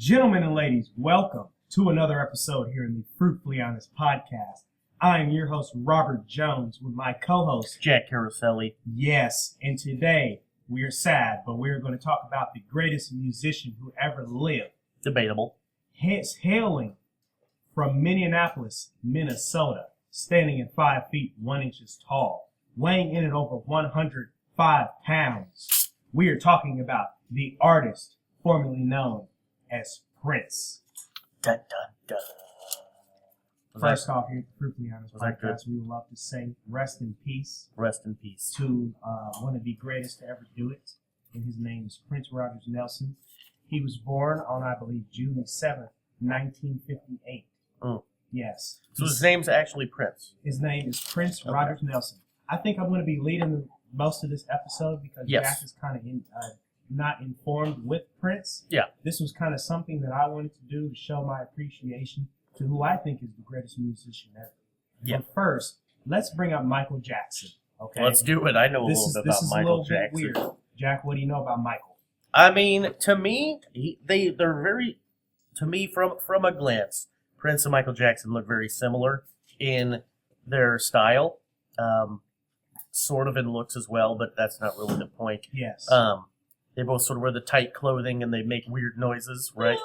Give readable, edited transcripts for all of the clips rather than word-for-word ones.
Gentlemen and ladies, welcome to another episode here in the Fruitfully Honest podcast. I am your host, Robert Jones, with my co-host, Jack Caroselli. Yes, and today we are sad, but we're going to talk about the greatest musician who ever lived. Debatable. Hence, hailing from Minneapolis, Minnesota, standing at 5 feet 1 inches tall, weighing in at over 105 pounds. We are talking about the artist formerly known as Prince. Dun, dun, dun. First off, here at the Fruitfully Honest Was that podcast, we would love to say rest in peace Rest in peace. to one of the greatest to ever do it, and his name is Prince Rogers Nelson. He was born on, I believe, June 7th, 1958. Mm. Yes. So his name's actually Prince. His name is Prince Rogers Nelson. I think I'm going to be leading most of this episode because Yes. Jack is kind of not informed with Prince. Yeah. This was kind of something that I wanted to do to show my appreciation to who I think is the greatest musician ever. Yeah. But first, let's bring up Michael Jackson. Okay. Let's do it. I know a This little is bit this about is a Michael little Jackson. bit weird. Jack, what do you know about Michael? I mean, to me, they're very, to me, from a glance, Prince and Michael Jackson look very similar in their style, sort of in looks as well, but that's not really the point. Yes. They both sort of wear the tight clothing and they make weird noises, right?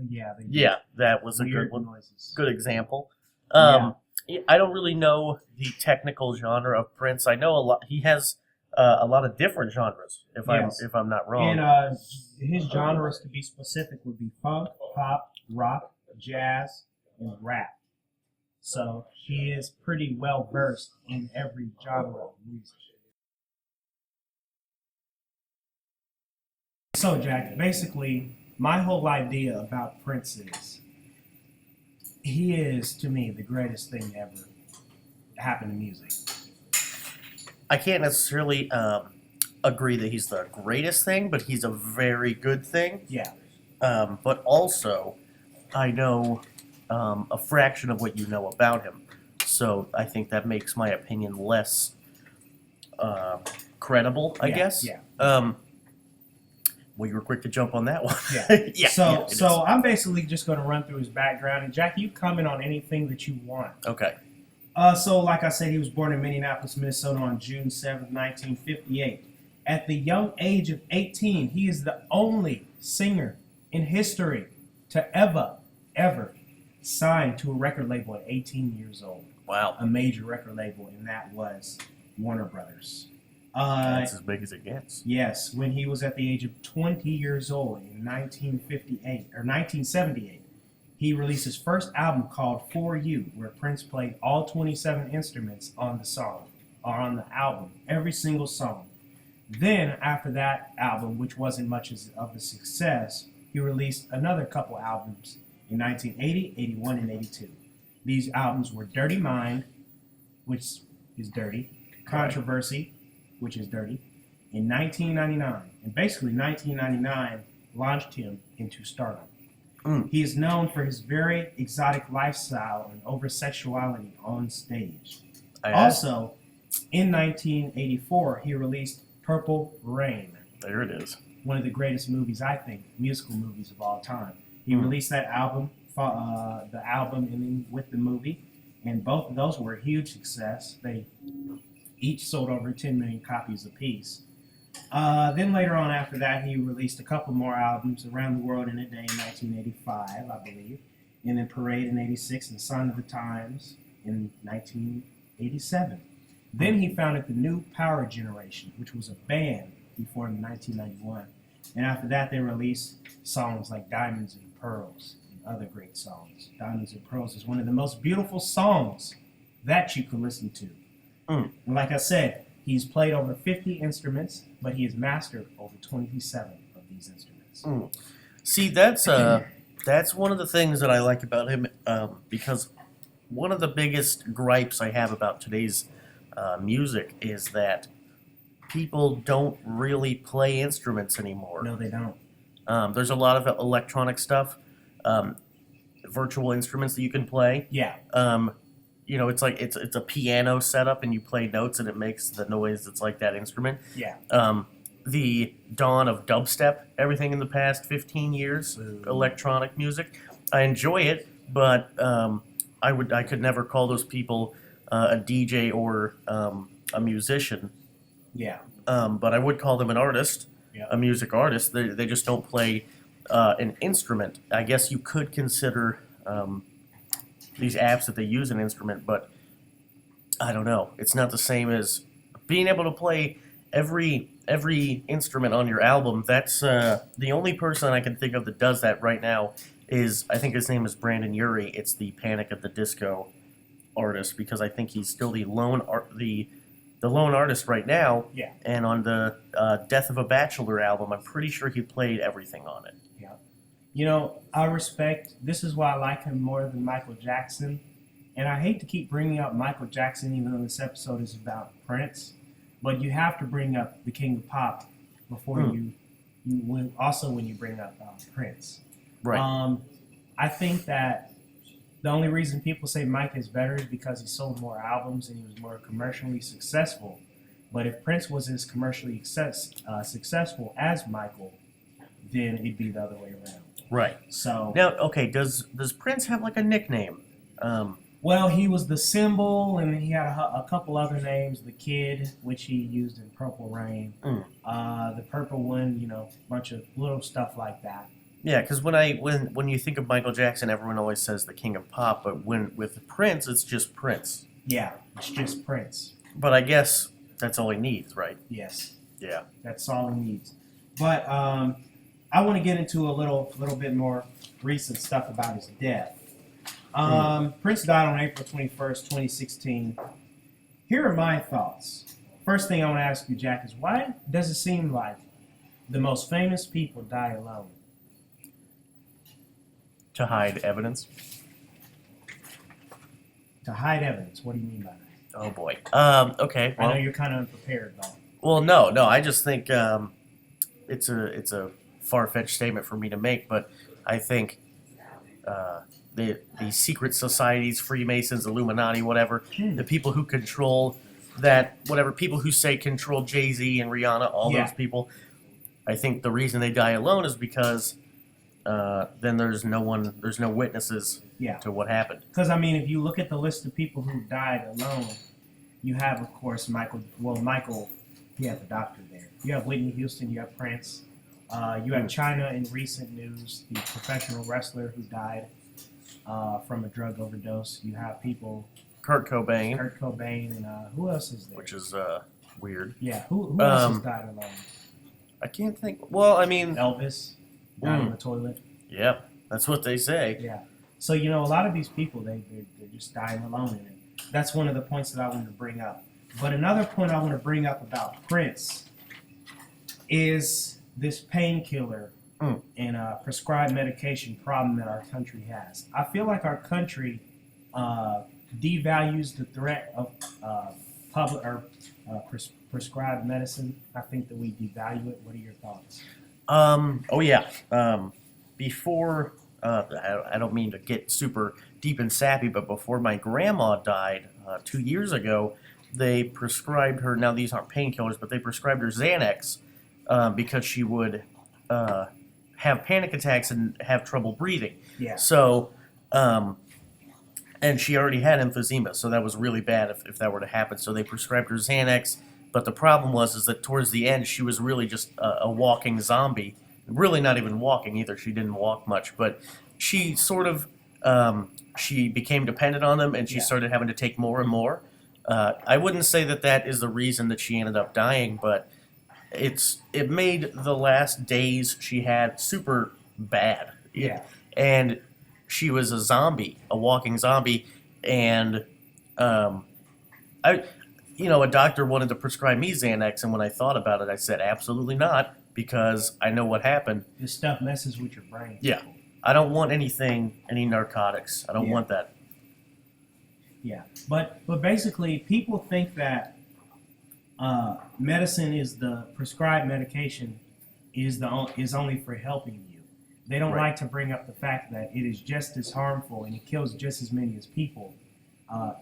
Yeah. They do. Yeah, that was a Weird good one. noises. Good example. Yeah. I don't really know the technical genre of Prince. I know a lot. He has a lot of different genres. Yes. If I'm not wrong. And his genres, to be specific, would be funk, pop, rock, jazz, and rap. So he is pretty well versed in every genre of music. So Jack, basically, my whole idea about Prince is he is, to me, the greatest thing ever to happen to music. I can't necessarily agree that he's the greatest thing, but he's a very good thing. Yeah. But also, I know a fraction of what you know about him. So I think that makes my opinion less credible, I guess. Yeah. Well, you were quick to jump on that one. Yeah. Yeah. So I'm basically just going to run through his background, and Jack, you comment on anything that you want. Okay. So like I said, he was born in Minneapolis, Minnesota on June 7th, 1958. At the young age of 18, he is the only singer in history to ever sign to a record label at 18 years old. Wow. A major record label, and that was Warner Brothers. That's as big as it gets. Yes, when he was at the age of 20 years old in 1978, he released his first album called For You, where Prince played all 27 instruments on the song, or on the album, every single song. Then, after that album, which wasn't much of a success, he released another couple albums in 1980, 81, and 82. These albums were Dirty Mind, which is dirty, Controversy, which is dirty, in 1999. And basically, 1999 launched him into stardom. He is known for his very exotic lifestyle and over-sexuality on stage. Also, in 1984, he released Purple Rain. There it is. One of the greatest movies, I think, musical movies of all time. He released that album, the album and then with the movie, and both of those were a huge success. They each sold over 10 million copies apiece. Then later on after that, he released a couple more albums, Around the World in a Day in 1985, I believe, and then Parade in 86 and Sign of the Times in 1987. Then he founded the New Power Generation, which was a band he formed in 1991. And after that, they released songs like Diamonds and Pearls and other great songs. Diamonds and Pearls is one of the most beautiful songs that you can listen to. And like I said, he's played over 50 instruments, but he has mastered over 27 of these instruments. See, that's one of the things that I like about him, because one of the biggest gripes I have about today's music is that people don't really play instruments anymore. No, they don't. There's a lot of electronic stuff, virtual instruments that you can play. Yeah. You know, it's like it's a piano setup, and you play notes, and it makes the noise that's like that instrument. Yeah. the dawn of dubstep, everything in the past 15 years, Boo. electronic music. I enjoy it, but I could never call those people a DJ or a musician. Yeah. But I would call them an artist, Yeah. a music artist. They just don't play an instrument. I guess you could consider these apps that they use an instrument, but I don't know. It's not the same as being able to play every instrument on your album. That's the only person I can think of that does that right now is, I think his name is Brandon Urie. It's the Panic at the Disco artist, because I think he's still the lone artist right now. Yeah. And on the Death of a Bachelor album, I'm pretty sure he played everything on it. Yeah. You know, I respect, this is why I like him more than Michael Jackson. And I hate to keep bringing up Michael Jackson, even though this episode is about Prince. But you have to bring up the King of Pop before when you bring up Prince. Right. I think that the only reason people say Mike is better is because he sold more albums and he was more commercially successful. But if Prince was as commercially successful as Michael, then it'd be the other way around. Right. So Now, okay, does Prince have like a nickname? well, he was the Symbol, and then he had a couple other names. The Kid, which he used in Purple Rain. The Purple One, you know, a bunch of little stuff like that. Yeah, because when you think of Michael Jackson, everyone always says the King of Pop, but with Prince, it's just Prince. Yeah, it's just Prince. But I guess that's all he needs, right? Yes, Yeah. that's all he needs. But I want to get into a little bit more recent stuff about his death. Prince died on April 21st, 2016. Here are my thoughts. First thing I want to ask you, Jack, is why does it seem like the most famous people die alone? To hide evidence. To hide evidence. What do you mean by that? Oh boy. Okay. I know Well, you're kind of unprepared, though. well, no. I just think it's a far-fetched statement for me to make, but I think the secret societies, Freemasons, Illuminati, whatever, the people who control that, whatever, people who say control Jay-Z and Rihanna, all Yeah. those people, I think the reason they die alone is because then there's no witnesses Yeah. to what happened. Because, I mean, if you look at the list of people who died alone, you have, of course, Michael, you have the doctor there. You have Whitney Houston, you have Prince. You have China in recent news, the professional wrestler who died from a drug overdose. You have people, Kurt Cobain, Kurt Cobain, and who else is there? which is weird. Yeah, who else has Um, died alone? I can't think. Well, I mean, Elvis died in the toilet. yeah, that's what they say. Yeah. So, you know, a lot of these people, they're just dying alone in it. That's one of the points that I wanted to bring up. But another point I want to bring up about Prince is this painkiller and prescribed medication problem that our country has. I feel like our country devalues the threat of public or prescribed medicine. I think that we devalue it. What are your thoughts? Oh yeah. Before I don't mean to get super deep and sappy, but before my grandma died 2 years ago, they prescribed her. Now these aren't painkillers, but they prescribed her Xanax because she would have panic attacks and have trouble breathing. Yeah. So, and she already had emphysema, so that was really bad if that were to happen. So they prescribed her Xanax, but the problem is that towards the end she was really just a walking zombie. Really not even walking either. She didn't walk much, but she sort of she became dependent on them, and she started having to take more and more. I wouldn't say that is the reason that she ended up dying, but it made the last days she had super bad. Yeah. And she was a zombie, a walking zombie, and a doctor wanted to prescribe me Xanax, and when I thought about it, I said absolutely not, because I know what happened. This stuff messes with your brain. Yeah. I don't want any narcotics. I don't want that. Yeah, but basically, people think that medicine is the prescribed medication is only for helping you. They don't like to bring up the fact that it is just as harmful and it kills just as many as people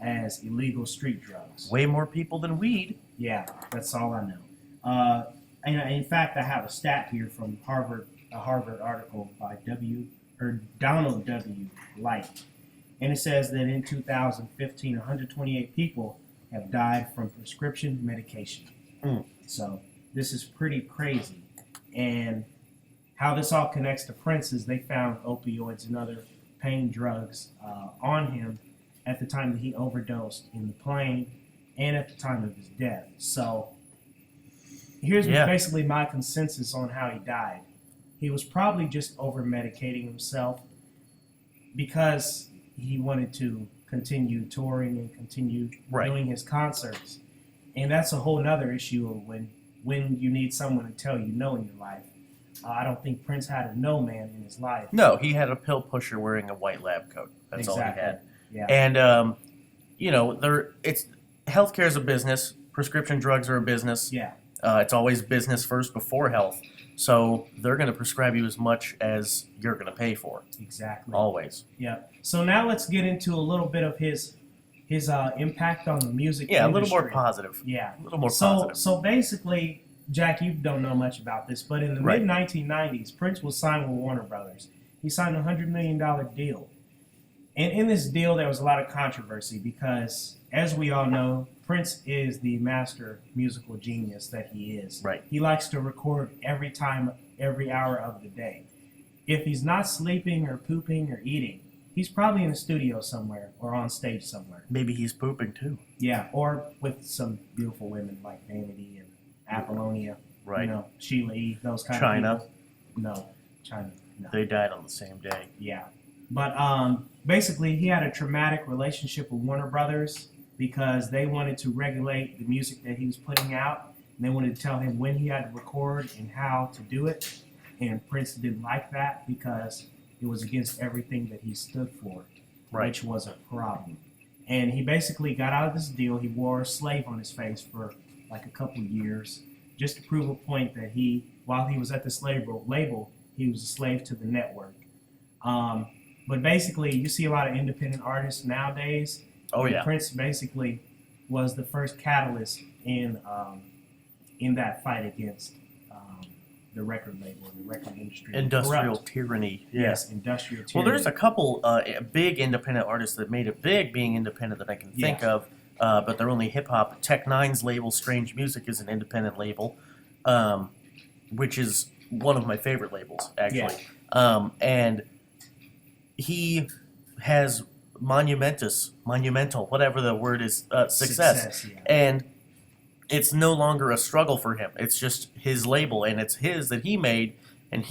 as illegal street drugs. Way more people than weed. Yeah, that's all I know. And in fact, I have a stat here from a Harvard article by Donald W. Light, and it says that in 2015, 128 people have died from prescription medication. So this is pretty crazy. And how this all connects to Prince is they found opioids and other pain drugs on him at the time that he overdosed in the plane and at the time of his death. So here's basically my consensus on how he died. He was probably just over medicating himself because he wanted to continue touring and continue doing his concerts. And that's a whole nother issue of when you need someone to tell you no in your life. I don't think Prince had a no man in his life. No, he had a pill pusher wearing a white lab coat. That's all he had. Yeah. And healthcare is a business. Prescription drugs are a business. Yeah. It's always business first before health. So they're going to prescribe you as much as you're going to pay for. Exactly. Always. Yeah. So now let's get into a little bit of his impact on the music industry. A little more positive. Yeah. A little more positive. So basically, Jack, you don't know much about this, but in the mid-1990s, Prince was signed with Warner Brothers. He signed a $100 million deal. And in this deal, there was a lot of controversy because, as we all know, Prince is the master musical genius that he is. Right. He likes to record every time, every hour of the day. If he's not sleeping or pooping or eating, he's probably in a studio somewhere or on stage somewhere. Maybe he's pooping too. Yeah, or with some beautiful women like Vanity and Apollonia. Right. Sheila E., those kind China. of people. No, China. No. They died on the same day. Yeah. But basically, he had a traumatic relationship with Warner Brothers because they wanted to regulate the music that he was putting out. And they wanted to tell him when he had to record and how to do it. And Prince didn't like that because it was against everything that he stood for, which was a problem. And he basically got out of this deal. He wore a slave on his face for like a couple of years just to prove a point that while he was at this label, he was a slave to the network. But basically, you see a lot of independent artists nowadays. Oh, yeah. Prince basically was the first catalyst in that fight against the record label and the record industry. Industrial tyranny. Yes, industrial tyranny. Well, there's a couple big independent artists that made it big being independent that I can think of, but they're only hip-hop. Tech Nine's label, Strange Music, is an independent label, which is one of my favorite labels, actually. Yeah. And he has monumental, whatever the word is, success. Yeah. And it's no longer a struggle for him. It's just his label, and it's his that he made, and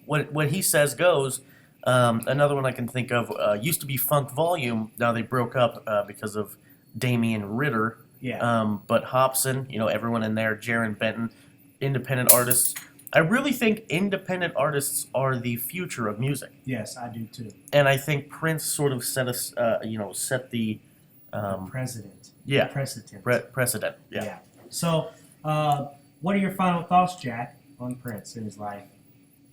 what he says goes. Another one I can think of used to be Funk Volume. Now they broke up because of Damian Ritter. Yeah. But Hobson, everyone in there, Jaron Benton, independent artists. I really think independent artists are the future of music. Yes, I do too. And I think Prince sort of set us, set the precedent. Yeah. Precedent. Precedent. Yeah. Yeah. So, what are your final thoughts, Jack, on Prince in his life?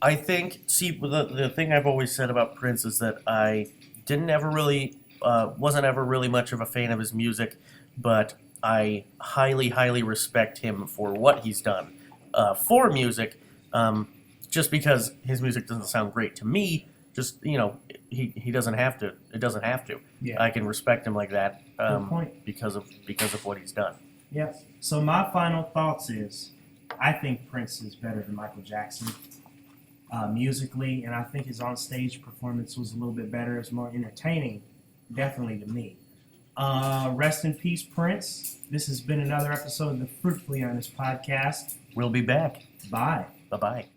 I think, the thing I've always said about Prince is that I wasn't ever really much of a fan of his music, but I highly, highly respect him for what he's done for music. Just because his music doesn't sound great to me, he doesn't have to. It doesn't have to. Yeah. I can respect him like that Good point. because of what he's done. Yeah. So my final thoughts is, I think Prince is better than Michael Jackson musically, and I think his on-stage performance was a little bit better. It's more entertaining, definitely to me. Rest in peace, Prince. This has been another episode of the Fruitfully Honest podcast. We'll be back. Bye. Bye-bye.